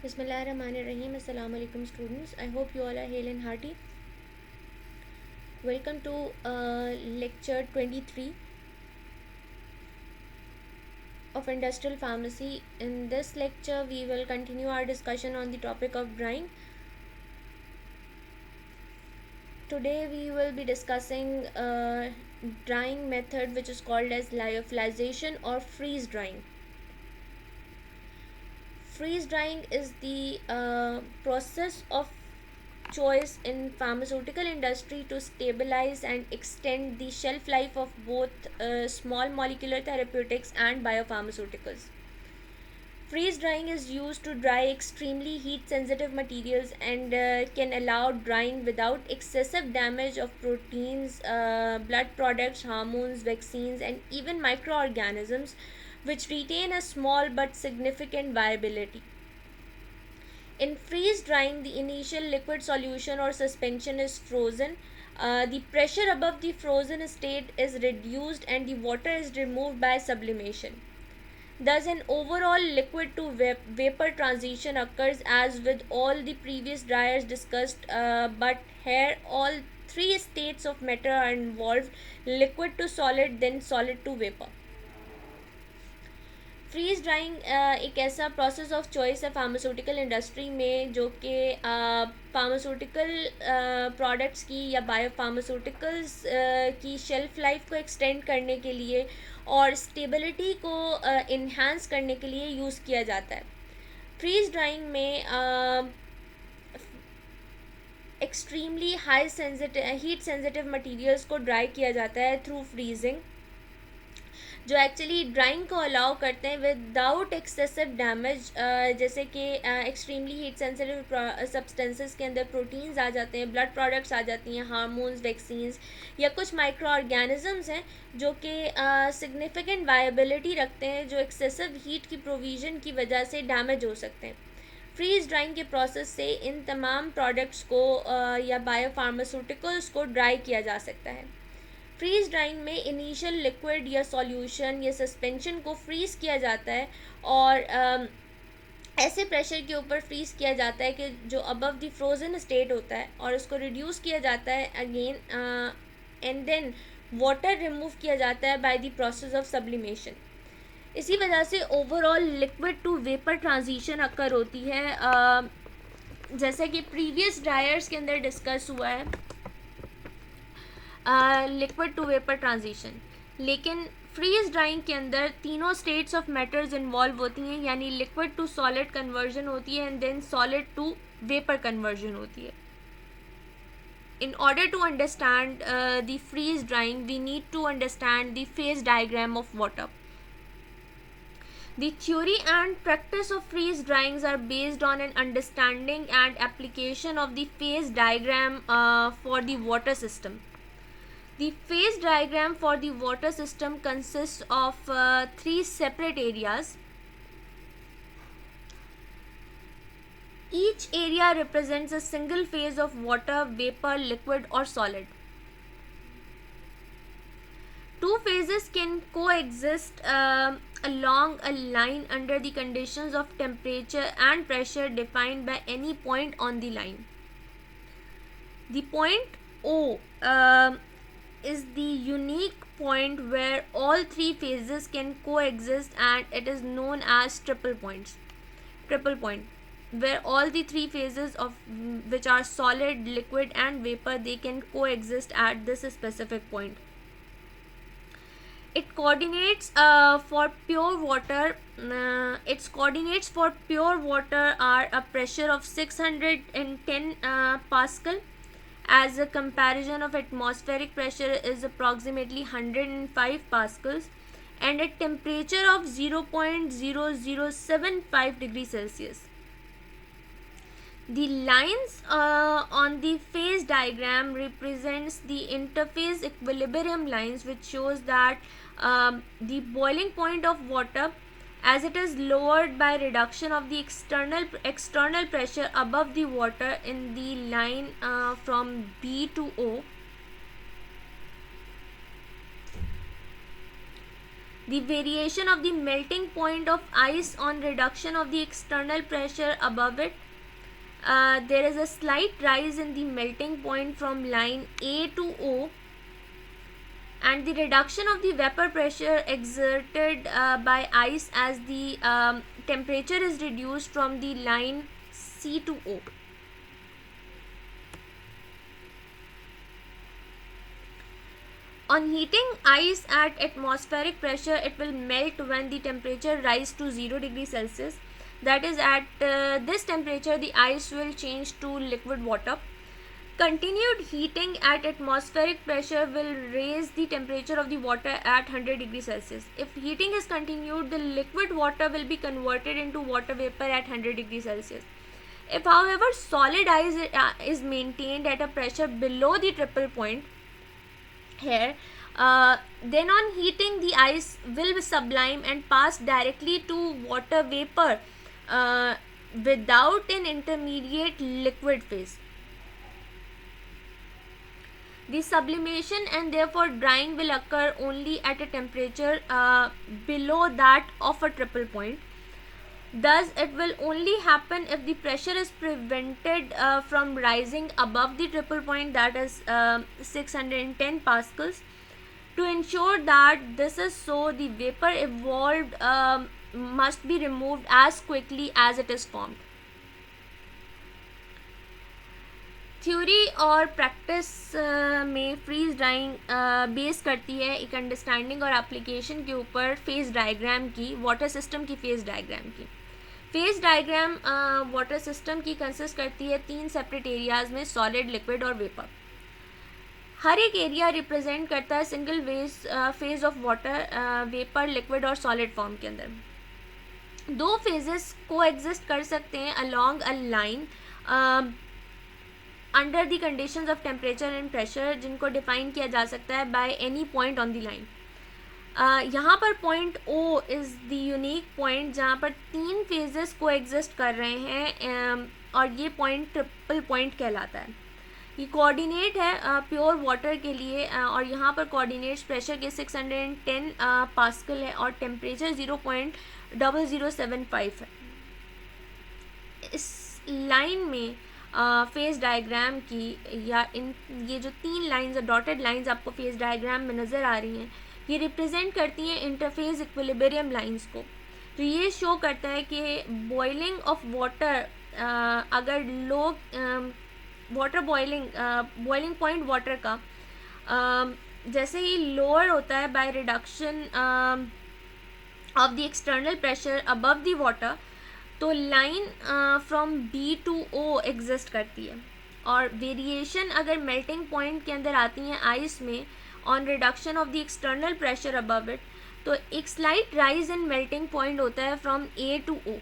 Bismillahirrahmanirrahim. Assalamu alaikum students. I hope you all are hale and hearty. Welcome to lecture 23 of industrial pharmacy. In this lecture we will continue our discussion on the topic of drying. Today we will be discussing drying method which is called as lyophilization or freeze drying. Freeze drying is the process of choice in pharmaceutical industry to stabilize and extend the shelf life of both small molecular therapeutics and biopharmaceuticals. Freeze drying is used to dry extremely heat sensitive materials and can allow drying without excessive damage of proteins, blood products, hormones, vaccines, and even microorganisms, which retain a small but significant viability. In freeze drying, the initial liquid solution or suspension is frozen. The pressure above the frozen state is reduced and the water is removed by sublimation. Thus, an overall liquid to vapor transition occurs as with all the previous dryers discussed, but here all three states of matter are involved: liquid to solid, then solid to vapor. Freeze drying एक ऐसा process of choice है pharmaceutical industry में जो कि pharmaceutical products की या bio pharmaceuticals की shelf life को एक्सटेंड करने के लिए और स्टेबिलिटी को इन्हांस करने के लिए यूज़ किया जाता है. फ्रीज ड्राइंग में extremely high heat sensitive materials को ड्राई किया जाता है थ्रू फ्रीजिंग, जो एक्चुअली ड्राइंग को अलाउ करते हैं विदाउट एक्सेसिव डैमेज. जैसे कि एक्सट्रीमली हीट सेंसिटिव सब्सटेंसेस के अंदर प्रोटीन्स आ जाते हैं, ब्लड प्रोडक्ट्स आ जाती हैं, हार्मोन्स, वैक्सीन्स या कुछ माइक्रो ऑर्गेनिजम्स हैं जो कि सिग्निफिकेंट वायबिलिटी रखते हैं, जो एक्सेसिव हीट की प्रोविज़न की वजह से डैमेज हो सकते हैं. फ्रीज ड्राइंग के प्रोसेस से इन तमाम प्रोडक्ट्स को या बायो फार्मास्यूटिकल्स को ड्राई किया जा सकता है. फ्रीज ड्राइंग में इनिशियल लिक्विड या सॉल्यूशन या सस्पेंशन को फ्रीज़ किया जाता है और ऐसे प्रेशर के ऊपर फ्रीज़ किया जाता है कि जो अबव द फ्रोज़न स्टेट होता है, और उसको रिड्यूस किया जाता है again and then water remove किया जाता है by the process of sublimation. इसी वजह से overall liquid to vapour transition occur होती है, जैसे कि प्रीवियस ड्रायर्स के अंदर डिस्कस हुआ है लिक्विड टू वेपर ट्रांजिशन. लेकिन फ्रीज ड्राइंग के अंदर तीनों स्टेट्स ऑफ मैटर्स इन्वॉल्व होती हैं, यानी लिक्विड टू सॉलिड कन्वर्जन होती है and then solid to vapour conversion होती है. In order to understand the freeze drying, we need to understand the phase diagram of water. The theory and practice of freeze dryings are based on an understanding and application of the phase diagram for the water system. The phase diagram for the water system consists of three separate areas. Each area represents a single phase of water, vapor, liquid or solid. Two phases can coexist along a line under the conditions of temperature and pressure defined by any point on the line. The point O is the unique point where all three phases can coexist, and it is known as triple point, where all the three phases of which are solid, liquid and vapor, they can coexist at this specific point. It coordinates for pure water. Its coordinates for pure water are a pressure of 610 Pascal, as a comparison of atmospheric pressure is approximately 105 pascals, and a temperature of 0.0075 degrees Celsius. The lines on the phase diagram represents the interface equilibrium lines, which shows that the boiling point of water, as it is lowered by reduction of the external pressure above the water in the line from B to O. The variation of the melting point of ice on reduction of the external pressure above it. There is a slight rise in the melting point from line A to O, and the reduction of the vapor pressure exerted by ice as the temperature is reduced from the line C to O. On heating ice at atmospheric pressure, it will melt when the temperature rises to 0 degrees Celsius. That is, at this temperature, the ice will change to liquid water. Continued heating at atmospheric pressure will raise the temperature of the water at 100 degrees Celsius. If heating is continued, the liquid water will be converted into water vapor at 100 degrees Celsius. If, however, solid ice is maintained at a pressure below the triple point, here then on heating the ice will be sublime and pass directly to water vapor without an intermediate liquid phase. The sublimation and therefore drying will occur only at a temperature below that of a triple point. Thus, it will only happen if the pressure is prevented from rising above the triple point, that is 610 pascals. To ensure that this is so, the vapor evolved must be removed as quickly as it is formed. Theory और practice में freeze drawing base करती है एक understanding और application के ऊपर phase diagram की, water system की फेज डायग्राम की. फेज डायग्राम वाटर सिस्टम की कंसिस्ट करती है 3 सेपरेट एरियाज में, सॉलिड, लिक्विड और वेपर. हर एक एरिया रिप्रेजेंट करता है single phase of water, vapour, liquid और सॉलिड फॉर्म के अंदर. 2 फेजेस को एग्जिस्ट कर सकते हैं along a line under the conditions of temperature and pressure, जिनको डिफाइन किया जा सकता है by any point on the line. यहाँ पर point O is the unique point जहाँ पर 3 फेजेस को एग्जिस्ट कर रहे हैं और ये पॉइंट ट्रिपल पॉइंट कहलाता है. ये कोऑर्डिनेट है प्योर वाटर के लिए और यहाँ पर कोऑर्डिनेट्स प्रेशर के 610 पास्कल है और टेम्परेचर 0.0075 है. इस लाइन में फेज डायग्राम की या इन ये जो 3 लाइंस डॉटेड लाइंस आपको फेज डायग्राम में नज़र आ रही हैं, ये रिप्रेजेंट करती हैं इंटरफेस इक्विलिब्रियम लाइंस को. तो ये शो करता है कि बॉइलिंग ऑफ वाटर, अगर low water boiling point water का जैसे ही लोअर होता है by reduction of the external pressure above the water, तो line from B to O exist करती है. और वेरिएशन अगर मेल्टिंग पॉइंट के अंदर आती हैं आइस में on reduction of the external pressure above it, तो एक slight rise in melting point होता है फ्रॉम A to O.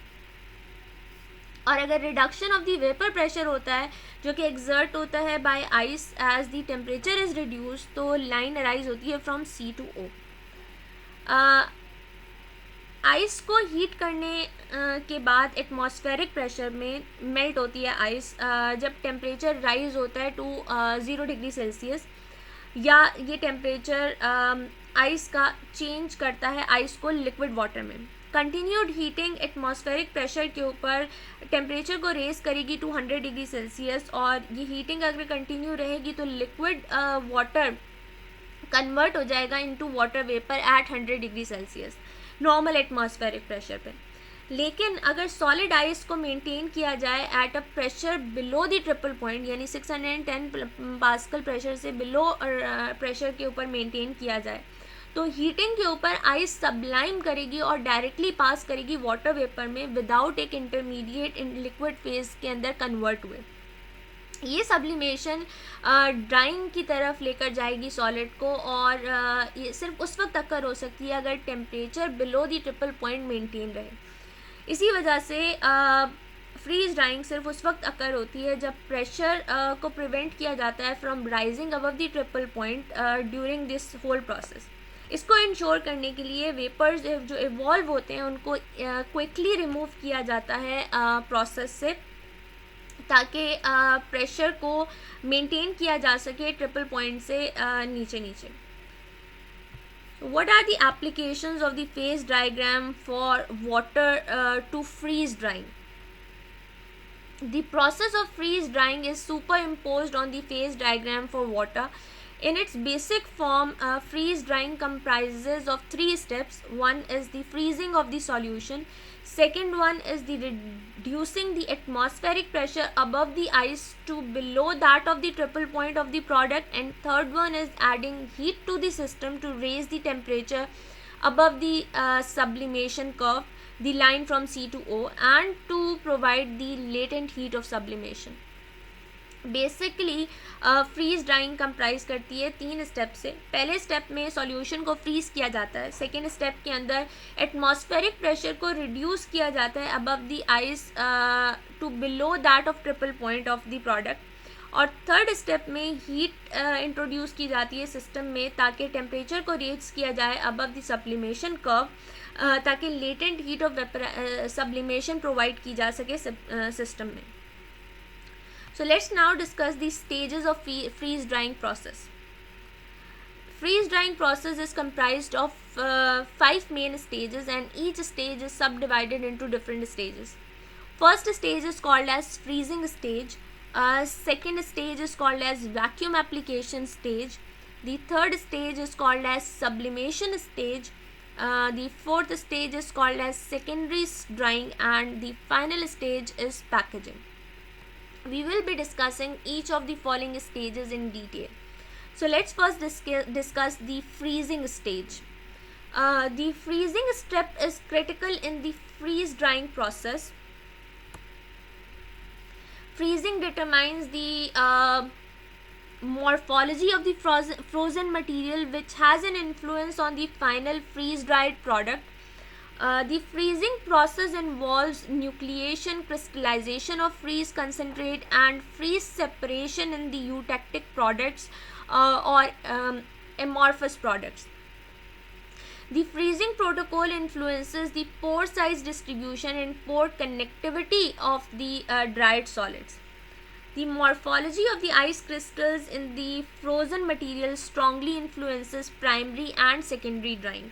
और अगर reduction of the vapour pressure होता है जो कि एग्जर्ट होता है by ice as the temperature is reduce, तो लाइन अराइज होती है from C to O. Ice को हीट करने के बाद एटमॉस्फेरिक प्रेशर में मेल्ट होती है आइस जब टेम्परेचर राइज होता है टू 0 डिग्री सेल्सियस, या ये टेम्परेचर आइस का चेंज करता है आइस को लिक्विड वाटर में. कंटिन्यूड हीटिंग एटमॉस्फेरिक प्रेशर के ऊपर टेम्परेचर को रेज करेगी टू 100 डिग्री सेल्सियस, और ये हीटिंग अगर कंटिन्यू रहेगी तो लिक्विड वाटर कन्वर्ट हो जाएगा into water vapour eight 100 degree Celsius normal atmospheric pressure पे. लेकिन अगर सॉलिड आइस को मेंटेन किया जाए at a pressure below the triple point, यानी 610 पास्कल प्रेशर से बिलो प्रेशर के ऊपर मेंटेन किया जाए, तो हीटिंग के ऊपर आइस सबलाइम करेगी और डायरेक्टली पास करेगी वाटर वेपर में विदाउट एक इंटरमीडिएट लिक्विड फेज के अंदर कन्वर्ट हुए. ये सब्लिमेशन ड्राइंग की तरफ लेकर जाएगी सॉलिड को, और ये सिर्फ उस वक्त अकर हो सकती है अगर temperature below the triple point maintain रहे. इसी वजह से फ्रीज ड्राइंग सिर्फ उस वक्त अकर होती है जब प्रेशर को प्रिवेंट किया जाता है from rising above the triple point during this whole process. इसको इंश्योर करने के लिए वेपर्स जो इवॉल्व होते हैं उनको क्विकली रिमूव किया जाता है प्रोसेस से, ताकि प्रेशर को मेंटेन किया जा सके ट्रिपल पॉइंट से नीचे नीचे. What are the applications of the phase diagram for water to freeze drying? The process of freeze drying is superimposed on the phase diagram for water. In its basic form, freeze drying comprises of three steps. One is the freezing of the solution. Second one is the reducing the atmospheric pressure above the ice to below that of the triple point of the product. And third one is adding heat to the system to raise the temperature above the sublimation curve, the line from C to O, and to provide the latent heat of sublimation. Basically freeze drying comprise करती है 3 step से. पहले step में solution को freeze किया जाता है. Second step के अंदर एटमॉस्फेरिक प्रेशर को रिड्यूस किया जाता है above the ice to below that of triple point of the product. और थर्ड स्टेप में हीट इंट्रोड्यूस की जाती है सिस्टम में ताकि टेम्परेचर को रेज किया जाए अबव द सब्लिमेशन कर्व, ताकि latent heat of sublimation provide की जा सके सिस्टम में. So let's now discuss the stages of freeze drying process. Freeze drying process is comprised of 5 main stages, and each stage is subdivided into different stages. First stage is called as freezing stage. Second stage is called as vacuum application stage. The third stage is called as sublimation stage. The fourth stage is called as secondary drying, and the final stage is packaging. We will be discussing each of the following stages in detail. So let's first discuss the freezing stage. The freezing step is critical in the freeze drying process. Freezing determines the morphology of the frozen material, which has an influence on the final freeze dried product. The freezing process involves nucleation, crystallization of freeze concentrate, and freeze separation in the eutectic products or amorphous products. The freezing protocol influences the pore size distribution and pore connectivity of the dried solids. The morphology of the ice crystals in the frozen material strongly influences primary and secondary drying.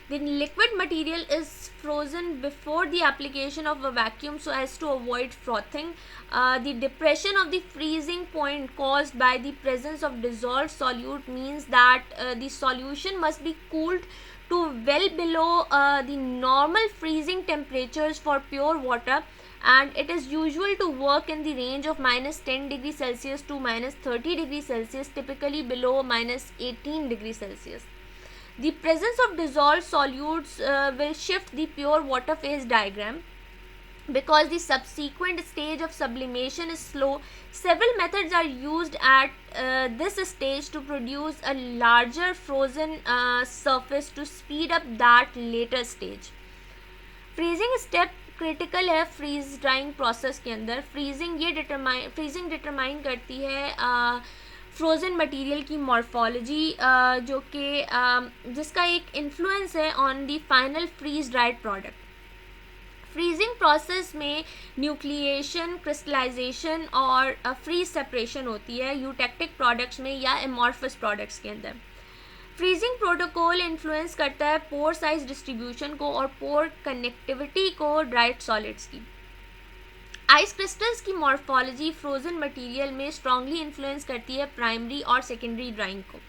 The liquid material is frozen before the application of a vacuum so as to avoid frothing. The depression of the freezing point caused by the presence of dissolved solute means that the solution must be cooled to well below the normal freezing temperatures for pure water, and it is usual to work in the range of -10 degrees Celsius to -30 degrees Celsius, typically below -18 degrees Celsius. The presence of dissolved solutes will shift the pure water phase diagram. Because the subsequent stage of sublimation is slow, several methods are used at this stage to produce a larger frozen surface to speed up that later stage. Freezing step critical है freeze drying process के अंदर. Freezing determine करती है frozen material की morphology, जो कि जिसका एक इन्फ्लुएंस है on the final freeze dried product. Freezing process में न्यूक्लिएशन, क्रिस्टलाइजेशन और फ्रीज सेपरेशन होती है यूटेक्टिक प्रोडक्ट्स में या एमॉर्फस प्रोडक्ट्स के अंदर. फ्रीजिंग प्रोटोकॉल इन्फ्लुएंस करता है पोर साइज डिस्ट्रीब्यूशन को और पोर कनेक्टिविटी को ड्राइड सॉलिड्स की. आइस क्रिस्टल्स की मॉर्फोलॉजी फ्रोजन मटेरियल में स्ट्रांगली इन्फ्लुएंस करती है प्राइमरी और सेकेंडरी ड्राइंग को.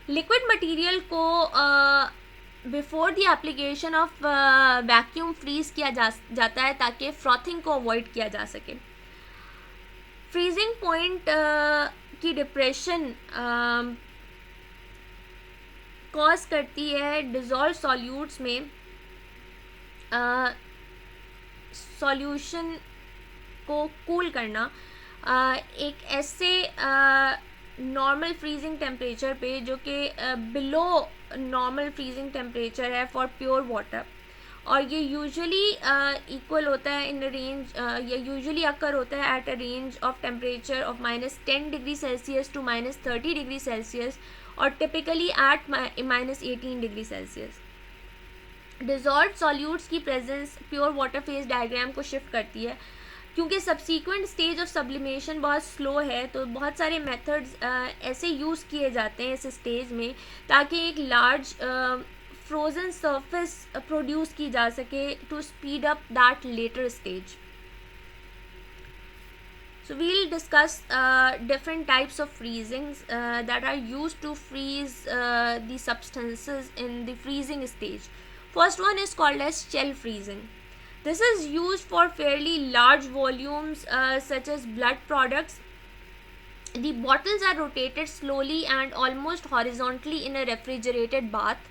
लिक्विड मटेरियल को before the application of vacuum freeze किया जाता है ताकि फ्रॉथिंग को अवॉइड किया जा सके. फ्रीजिंग पॉइंट की डिप्रेशन कॉज करती है डिज़ोल्व सॉल्यूट्स में सॉल्यूशन को कूल करना एक ऐसे नॉर्मल फ्रीजिंग टेम्परेचर पे जो कि बिलो नॉर्मल फ्रीजिंग टेम्परेचर है फॉर प्योर वाटर, और ये यूजुअली इक्वल होता है इन रेंज या यूजुअली अकर होता है at a range of temperature of -10 degree Celsius to -30 degree Celsius और typically at -18 degree Celsius. Dissolved solutes की presence pure water phase diagram को शिफ्ट करती है. क्योंकि सब्सीक्वेंट स्टेज ऑफ सब्लिमेशन बहुत स्लो है, तो बहुत सारे मेथड्स ऐसे यूज़ किए जाते हैं इस स्टेज में ताकि एक लार्ज फ्रोज़न सरफेस प्रोड्यूस की जा सके to speed up that later stage. So we'll discuss different types of freezings that are used to freeze the substances in the freezing stage. First one is called as shell freezing. This is used for fairly large volumes such as blood products. The bottles are rotated slowly and almost horizontally in a refrigerated bath.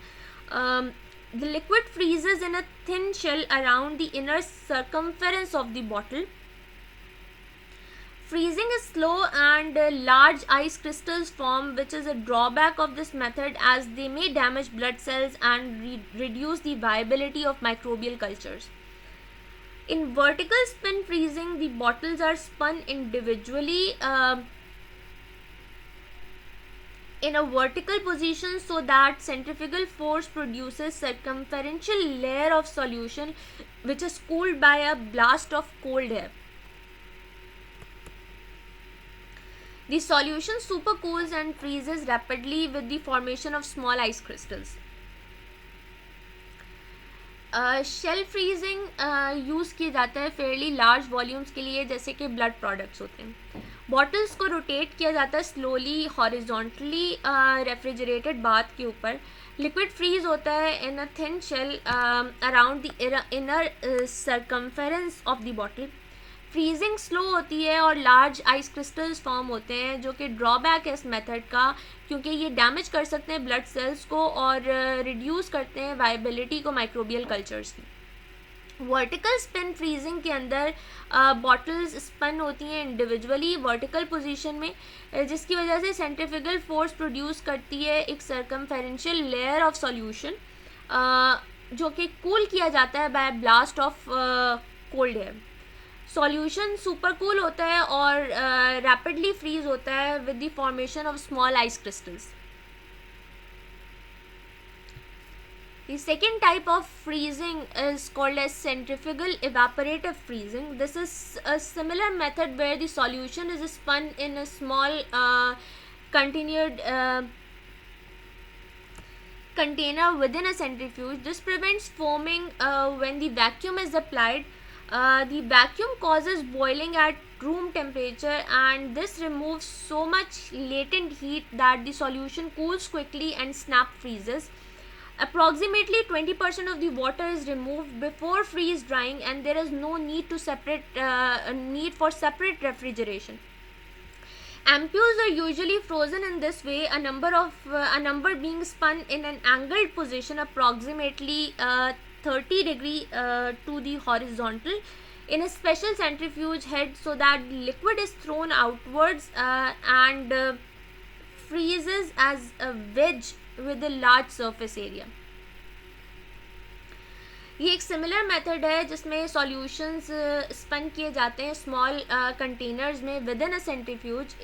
The liquid freezes in a thin shell around the inner circumference of the bottle. Freezing is slow and large ice crystals form, which is a drawback of this method as they may damage blood cells and reduce the viability of microbial cultures. In vertical spin freezing, the bottles are spun individually in a vertical position so that centrifugal force produces circumferential layer of solution which is cooled by a blast of cold air. The solution supercools and freezes rapidly with the formation of small ice crystals. Shell freezing use किया जाता है fairly large volumes के लिए, जैसे कि blood products होते हैं. Bottles को रोटेट किया जाता है स्लोली हॉरिजॉन्टली रेफ्रिजरेटेड बाथ के ऊपर. लिक्विड फ्रीज होता है in a thin shell around the inner circumference of the bottle. Freezing slow होती है और लार्ज आइस क्रिस्टल्स फॉर्म होते हैं, जो कि ड्रॉबैक है इस मेथड का, क्योंकि ये डैमेज कर सकते हैं ब्लड सेल्स को और रिड्यूस करते हैं वाइबिलिटी को माइक्रोबियल कल्चर्स की. वर्टिकल स्पिन फ्रीजिंग के अंदर बॉटल्स स्पिन होती हैं इंडिविजुअली वर्टिकल पोजीशन में, जिसकी वजह से सेंट्रीफ्यूगल फोर्स प्रोड्यूस करती है एक सर्कमफेरेंशियल लेयर ऑफ सॉल्यूशन, जो कि कूल किया जाता है by blast of cold air. Solution super cool होता है और रैपिडली फ्रीज होता है with the formation of small ice crystals. The second type of freezing is called as centrifugal evaporative freezing. This is a similar method where the solution is spun in a small continued container within a centrifuge. This prevents foaming when the vacuum is applied. The vacuum causes boiling at room temperature, and this removes so much latent heat that the solution cools quickly and snap freezes. Approximately 20% of the water is removed before freeze drying, and there is no need for separate refrigeration. Ampules are usually frozen in this way, a number being spun in an angled position approximately 30 degree to the horizontal in a special centrifuge head, so that the liquid is thrown outwards and freezes as a wedge with a large surface area. ये एक similar method है जिसमें solutions spun किए जाते हैं small containers में with in a centrifuge.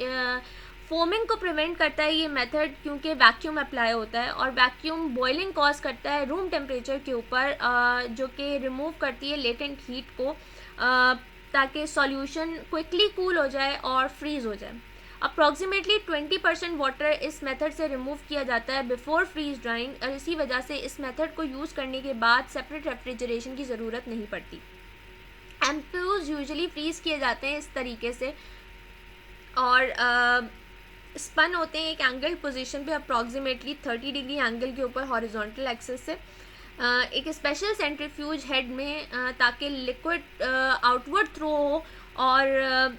Foaming को prevent करता है ये मेथड, क्योंकि वैक्यूम अप्लाई होता है और वैक्यूम बॉइलिंग कॉज करता है रूम टेम्परेचर के ऊपर, जो कि रिमूव करती है लेटेंट हीट को, ताकि सॉल्यूशन क्विकली कूल हो जाए और फ्रीज हो जाए. अप्रॉक्सीमेटली 20% वाटर इस मेथड से रिमूव किया जाता है बिफोर फ्रीज ड्राइंग, और इसी वजह से इस मेथड को यूज़ करने के बाद सेपरेट रेफ्रिजरेशन की ज़रूरत नहीं पड़ती. एम्पूल्स यूजुअली फ्रीज़ किए जाते हैं इस तरीके से और स्पन होते हैं एक एंगल पोजीशन पे अप्रॉक्सीमेटली 30 डिग्री एंगल के ऊपर हॉरिजॉन्टल एक्सिस से एक स्पेशल सेंट्रीफ्यूज हेड में, ताकि लिक्विड आउटवर्ड थ्रो हो और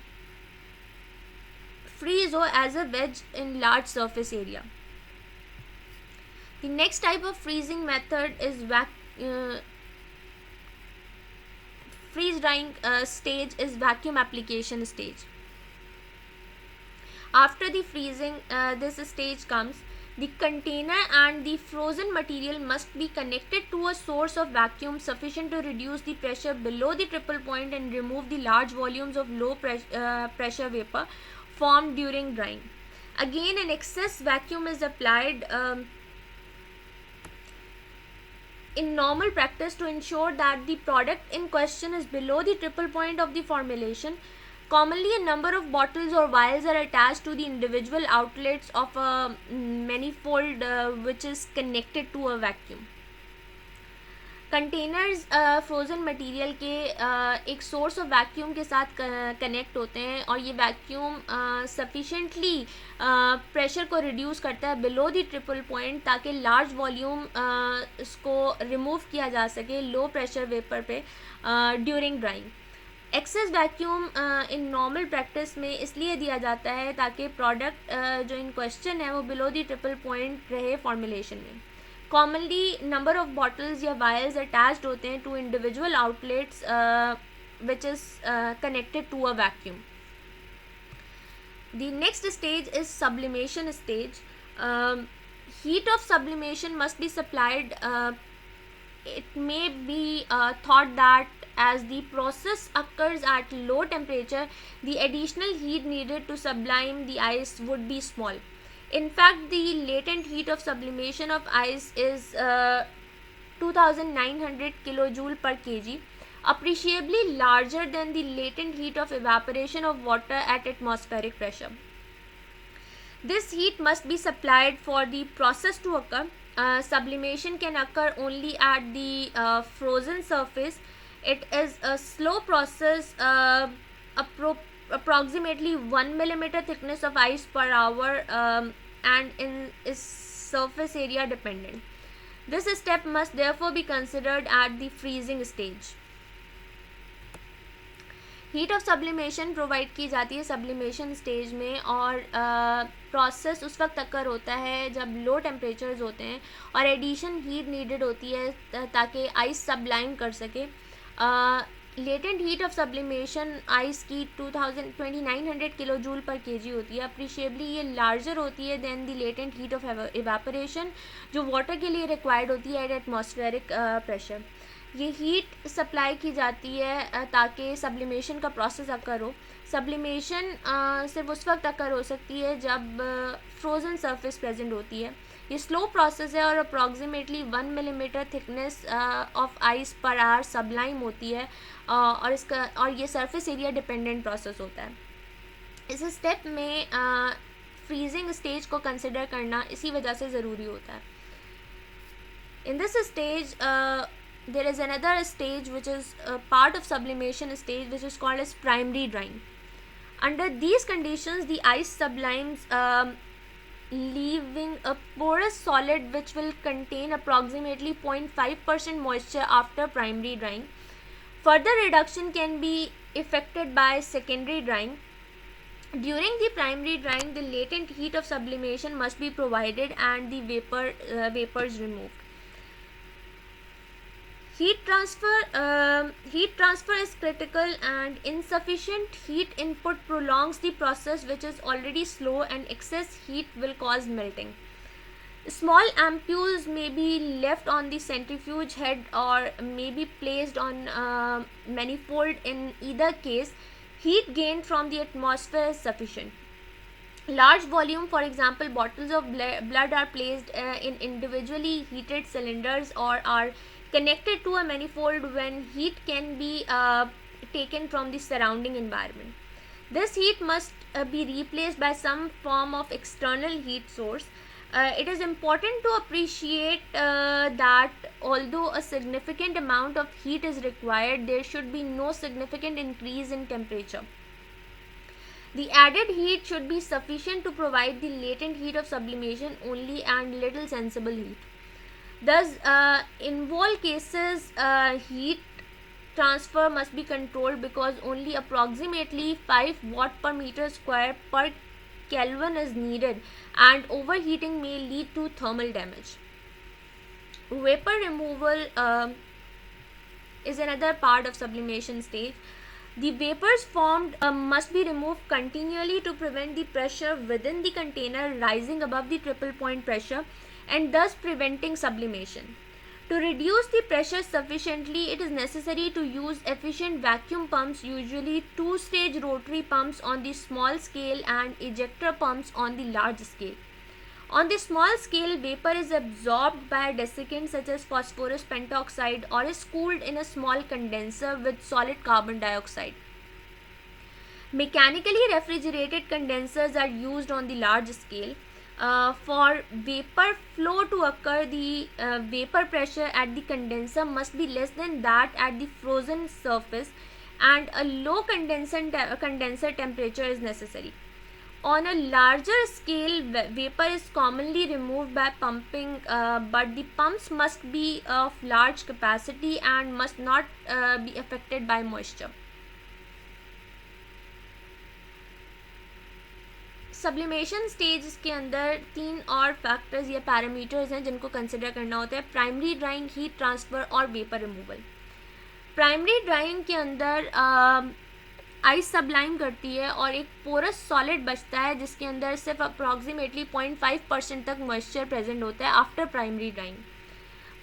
freeze or as a wedge in large surface area. The next type of freezing method is freeze drying stage is vacuum application stage. After the freezing, this stage comes. The container and the frozen material must be connected to a source of vacuum sufficient to reduce the pressure below the triple point and remove the large volumes of low pressure vapor formed during drying. Again, an excess vacuum is applied. After the freezing, this stage comes. The container and the frozen material must be connected to a source of vacuum sufficient to reduce the pressure below the triple point and remove the large volumes of low pressure vapor formed during drying. Again, an excess vacuum is applied. in normal practice, to ensure that the product in question is below the triple point of the formulation, commonly a number of bottles or vials are attached to the individual outlets of a manifold which is connected to a vacuum. Containers frozen material के एक source of vacuum के साथ connect होते हैं, और ये vacuum sufficiently pressure को reduce करता है बिलो द ट्रिपल पॉइंट, ताकि लार्ज वॉल्यूम इसको रिमूव किया जा सके लो प्रेशर वेपर पे during drying. Excess vacuum in normal practice में इसलिए दिया जाता है ताकि प्रोडक्ट जो इन क्वेश्चन है वो बिलो द ट्रिपल पॉइंट रहे फॉर्मुलेशन में. कॉमनली नंबर ऑफ बॉटल्स या वायल्स अटैच्ड होते हैं to individual outlets which is connected to a vacuum. The next stage is sublimation stage. Heat of sublimation must be supplied. It may be thought that as the process occurs at low temperature, the additional heat needed to sublime the ice would be small. In fact, the latent heat of sublimation of ice is 2900 kilojoule per kg, appreciably larger than the latent heat of evaporation of water at atmospheric pressure. This heat must be supplied for the process to occur. Sublimation can occur only at the frozen surface. It is a slow process, approximately 1 millimeter thickness of ice per hour, and is surface area dependent. This step must therefore be considered at the freezing stage. Heat of sublimation provide की जाती है sublimation stage में, और process उस वक्त अकर होता है जब लो टेम्परेचर्स होते हैं और एडिशन हीट नीडेड होती है ताकि आइस सब्लाइम कर सके. Latent heat of sublimation ice की 2900 किलो जूल पर केजी होती है. अप्रिशिएबली ये लार्जर होती है than the latent heat of evaporation जो वाटर के लिए रिक्वायर्ड होती है एट एटमॉस्फेरिक प्रेशर. ये हीट सप्लाई की जाती है ताकि सब्लिमेशन का प्रोसेस अकर हो. सब्लिमेशन सिर्फ उस वक्त अकर हो सकती है जब फ्रोज़न सरफेस प्रेजेंट होती है. ये स्लो प्रोसेस है और approximately 1 millimetre thickness of ice per hour sublime होती है, और ये सरफेस एरिया डिपेंडेंट प्रोसेस होता है. इस स्टेप में फ्रीजिंग स्टेज को कंसिडर करना इसी वजह से ज़रूरी होता है. In this stage there is another stage which is part of sublimation stage, which is called as primary drying. Under these conditions, the ice sublimes, leaving a porous solid which will contain approximately 0.5% moisture after primary drying. Further reduction can be effected by secondary drying. During the primary drying, the latent heat of sublimation must be provided and the vapors removed. Heat transfer is critical, and insufficient heat input prolongs the process, which is already slow, and excess heat will cause melting. Small ampoules may be left on the centrifuge head or may be placed on manifold. In either case, heat gained from the atmosphere is sufficient. Large volume, for example bottles of blood, are placed in individually heated cylinders or are connected to a manifold when heat can be taken from the surrounding environment. This heat must be replaced by some form of external heat source. It is important to appreciate that although a significant amount of heat is required, there should be no significant increase in temperature. The added heat should be sufficient to provide the latent heat of sublimation only and little sensible heat. Thus, in all cases, heat transfer must be controlled because only approximately 5 watt per meter square per Kelvin is needed, and overheating may lead to thermal damage. Vapor removal is another part of sublimation stage. The vapors formed must be removed continually to prevent the pressure within the container rising above the triple point pressure, and thus preventing sublimation. To reduce the pressure sufficiently, it is necessary to use efficient vacuum pumps, usually 2-stage rotary pumps on the small scale and ejector pumps on the large scale. On the small scale, vapor is absorbed by a desiccant such as phosphorus pentoxide or is cooled in a small condenser with solid carbon dioxide. Mechanically refrigerated condensers are used on the large scale. For vapor flow to occur, the vapor pressure at the condenser must be less than that at the frozen surface, and a low condenser temperature is necessary. On a larger scale, vapor is commonly removed by pumping, but the pumps must be of large capacity and must not be affected by moisture. Sublimation stage के अंदर 3 और factors या parameters हैं जिनको consider करना होता है: primary drawing, heat transfer और वेपर रिमूवल। प्राइमरी ड्राइंग के अंदर आइस सबलाइम करती है और एक पोरस सॉलिड बचता है जिसके अंदर सिर्फ अप्रॉक्सीमेटली 0.5% तक मॉइस्चर प्रेजेंट होता है after primary drawing.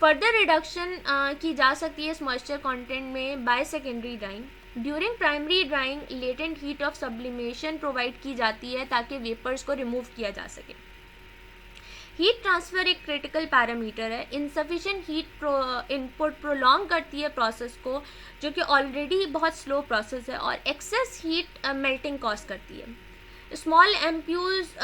Further reduction की जा सकती है इस मॉइस्चर कंटेंट में by secondary drawing. During primary drawing latent heat of sublimation provide की जाती है ताकि वेपर्स को रिमूव किया जा सके। हीट ट्रांसफ़र एक क्रिटिकल पैरामीटर है। इनसफिशिएंट हीट इनपुट प्रोलॉन्ग करती है प्रोसेस को, जो कि ऑलरेडी बहुत स्लो प्रोसेस है, और एक्सेस हीट मेल्टिंग कॉज करती है। स्मॉल एम्प्यूज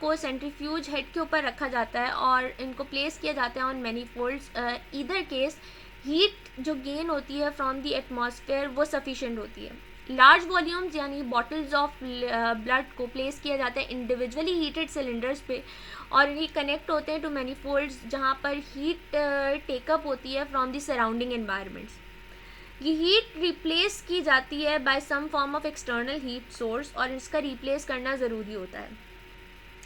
को सेंट्रीफ्यूज हेड के ऊपर रखा जाता है और इनको प्लेस किया जाता है ऑन मैनीफोल्ड्स। ईदर केस हीट जो गेन होती है फ्रॉम द एटमॉस्फेयर वो सफिशिएंट होती है। लार्ज वॉल्यूम्स यानी बॉटल्स ऑफ ब्लड को प्लेस किया जाता है इंडिविजुअली हीटेड सिलेंडर्स पे, और ये कनेक्ट होते हैं टू मैनीफोल्ड्स जहाँ पर हीट टेकअप होती है फ्रॉम द सराउंडिंग एनवायरनमेंट्स। ये हीट रिप्लेस की जाती है by some form of external heat source, और इसका रिप्लेस करना ज़रूरी होता है।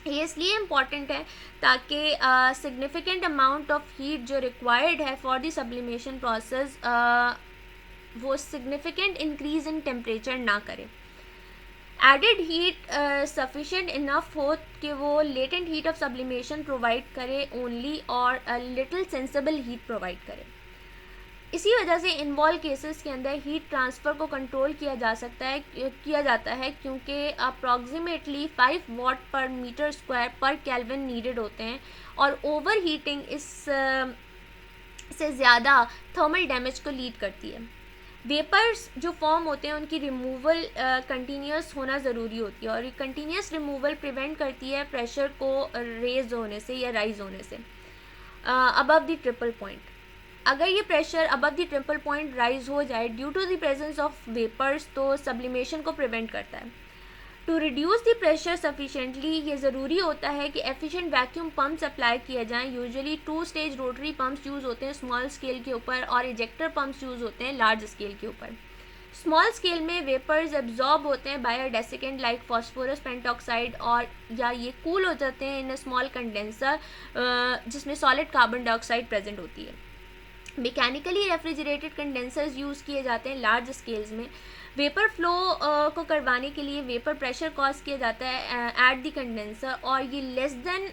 ये इसलिए इम्पॉर्टेंट है ताकि सिग्निफिकेंट अमाउंट ऑफ हीट जो रिक्वायर्ड है फॉर द सब्लिमेशन प्रोसेस वो सिग्निफिकेंट इंक्रीज इन टेम्परेचर ना करे। एडेड हीट सफिशिएंट इनफ हो कि वो latent heat of sublimation provide करे ओनली, और लिटिल सेंसिबल हीट प्रोवाइड करे। इसी वजह से इन्वॉल्व केसेस के अंदर हीट ट्रांसफ़र को कंट्रोल किया जाता है क्योंकि approximately 5 watt per metre square per kelvin needed होते हैं, और ओवर हीटिंग से ज़्यादा थर्मल डैमेज को लीड करती है। वेपर्स जो फॉर्म होते हैं उनकी रिमूवल कंटिन्यूस होना ज़रूरी होती है, और ये कंटिन्यूस रिमूवल प्रिवेंट करती है प्रेशर को रेज होने से या राइज होने से अबव द ट्रिपल पॉइंट। अगर ये pressure above the triple point rise हो जाए due to the presence of vapours तो सब्लिमेशन को प्रिवेंट करता है। To reduce the pressure sufficiently ये ज़रूरी होता है कि एफिशिएंट वैक्यूम पम्प्स अप्लाई किए जाएं। Usually 2 stage rotary pumps use होते हैं स्मॉल स्केल के ऊपर, और इजेक्टर पम्प्स यूज़ होते हैं लार्ज स्केल के ऊपर। स्मॉल स्केल में वेपर्स एब्जॉर्ब होते हैं बाय अ डेसिकेंट लाइक फॉस्फोरस पेंटॉक्साइड, और या ये कूल हो जाते हैं इन अ स्मॉल कंडेंसर जिसमें सॉलिड कार्बन डाइऑक्साइड प्रेजेंट होती है। मैकेनिकली रेफ्रिजरेटेड कंडेंसर्स यूज़ किए जाते हैं लार्ज स्केल्स में। वेपर फ्लो को करवाने के लिए वेपर प्रेशर कॉज किया जाता है एट द कंडेंसर, और ये लेस देन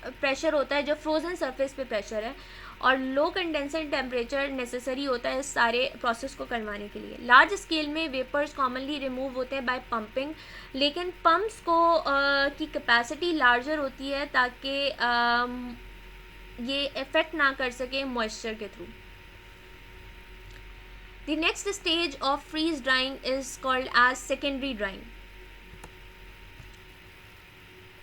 प्रेशर होता है जो फ्रोज़न सरफेस पे प्रेशर है, और लो कंडेंसर टेम्परेचर नेसेसरी होता है इस सारे प्रोसेस को करवाने के लिए। लार्ज स्केल में वेपर्स कॉमनली रिमूव होते हैं बाय पंपिंग, लेकिन पम्प्स को की कैपेसिटी लार्जर होती है ताकि ये इफेक्ट ना कर सके मॉइस्चर के through. The next stage of freeze drying is called as secondary drying.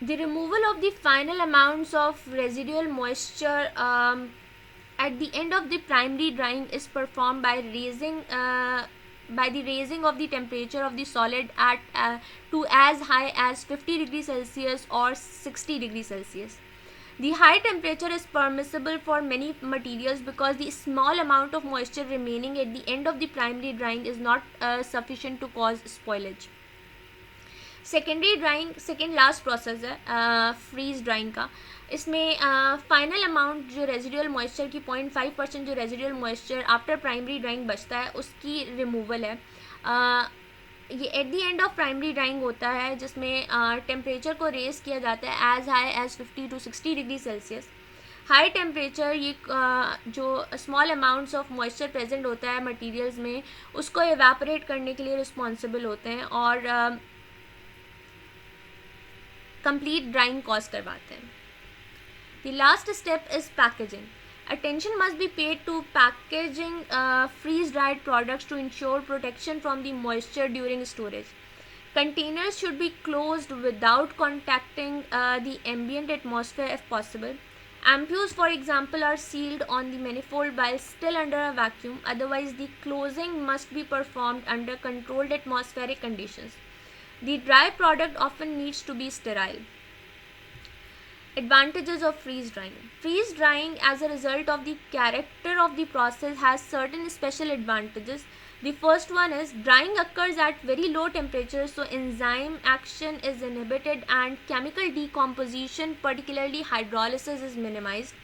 The removal of the final amounts of residual moisture at the end of the primary drying is performed by the raising of the temperature of the solid to as high as 50 degrees Celsius or 60 degrees Celsius. The high temperature is permissible for many materials because the small amount of moisture remaining at the end of the primary drying is not sufficient to cause spoilage. Secondary drying second last process है freeze drying का। इसमें final amount जो residual moisture की 0.5% जो residual moisture after primary drying बचता है उसकी removal है। ये at the end of primary drying होता है जिसमें टेम्परेचर को रेज़ किया जाता है as high as 50 to 60 degree Celsius. High temperature ये जो small amounts of moisture present होता है मटेरियल्स में उसको एवेपोरेट करने के लिए रिस्पॉन्सिबल होते हैं, और कंप्लीट ड्राइंग कॉज करवाते हैं. The last step is packaging. Attention must be paid to packaging freeze-dried products to ensure protection from the moisture during storage. Containers should be closed without contacting the ambient atmosphere if possible. Ampoules, for example, are sealed on the manifold while still under a vacuum. Otherwise, the closing must be performed under controlled atmospheric conditions. The dry product often needs to be sterile. Advantages of freeze drying. Freeze drying, as a result of the character of the process, has certain special advantages. The first one is drying occurs at very low temperatures, so enzyme action is inhibited and chemical decomposition, particularly hydrolysis, is minimized.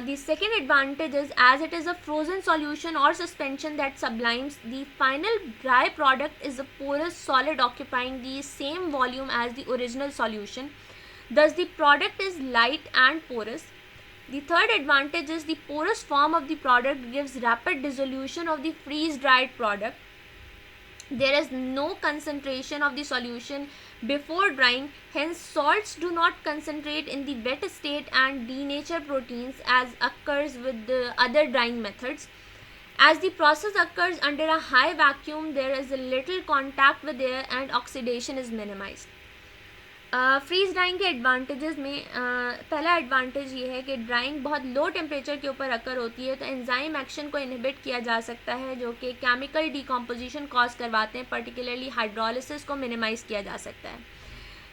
The second advantage is, as it is a frozen solution or suspension that sublimes, the final dry product is a porous solid occupying the same volume as the original solution. Thus, the product is light and porous. The third advantage is the porous form of the product gives rapid dissolution of the freeze-dried product. There is no concentration of the solution before drying, hence salts do not concentrate in the wet state and denature proteins as occurs with the other drying methods. As the process occurs under a high vacuum, there is a little contact with air and oxidation is minimized. Freeze drying के advantages में पहला advantage ये है कि drawing बहुत low temperature के ऊपर अकर होती है, तो एंजाइम एक्शन को इनहिबिट किया जा सकता है जो कि केमिकल डिकम्पोजिशन कॉज करवाते हैं, पर्टिकुलरली हाइड्रोलिसिस को मिनिमाइज़ किया जा सकता है.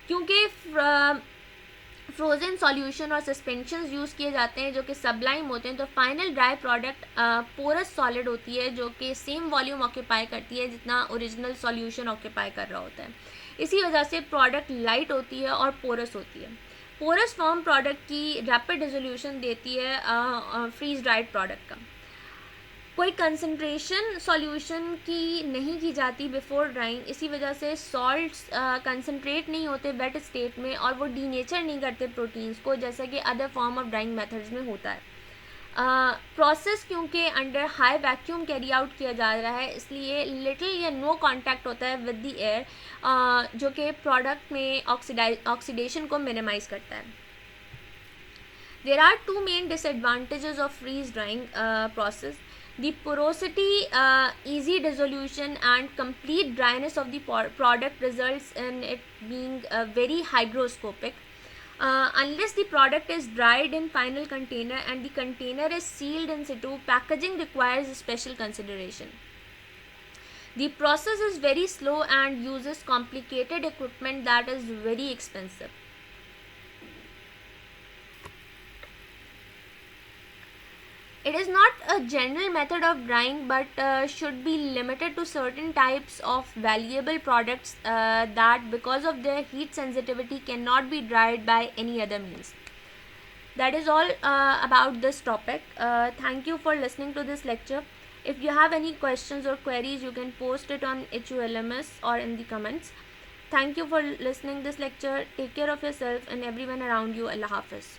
क्योंकि फ्रोज़न सॉल्यूशन और सस्पेंशंस यूज़ किए जाते हैं जो कि सबलाइम होते हैं, तो final dry product porous solid होती है जो कि सेम वॉल्यूम ऑक्यूपाई करती है जितना ओरिजिनल सॉल्यूशन ऑक्यूपाई कर रहा होता है. इसी वजह से प्रोडक्ट लाइट होती है और पोरस होती है. पोरस फॉर्म प्रोडक्ट की रैपिड डिसोल्यूशन देती है फ्रीज ड्राइड प्रोडक्ट का. कोई कंसनट्रेशन सॉल्यूशन की नहीं की जाती बिफोर ड्राइंग, इसी वजह से सॉल्ट्स कंसनट्रेट नहीं होते वेट स्टेट में और वो डीनेचर नहीं करते प्रोटीन्स को, जैसा कि other form of drawing methods में होता है. प्रोसेस क्योंकि under high vacuum carry out किया जा रहा है, इसलिए लिटिल या नो कांटेक्ट होता है विद द एयर, जो कि प्रोडक्ट में ऑक्सीडेशन को मिनिमाइज करता है. There are two main disadvantages of freeze drying process. The porosity, easy dissolution and complete dryness of the product results in it being very hygroscopic. Unless the product is dried in final container and the container is sealed in situ, packaging requires special consideration. The process is very slow and uses complicated equipment that is very expensive. It is not a general method of drying, but should be limited to certain types of valuable products that because of their heat sensitivity cannot be dried by any other means. That is all about this topic. Thank you for listening to this lecture. If you have any questions or queries, you can post it on HULMS or in the comments. Thank you for listening this lecture. Take care of yourself and everyone around you. Allah Hafiz.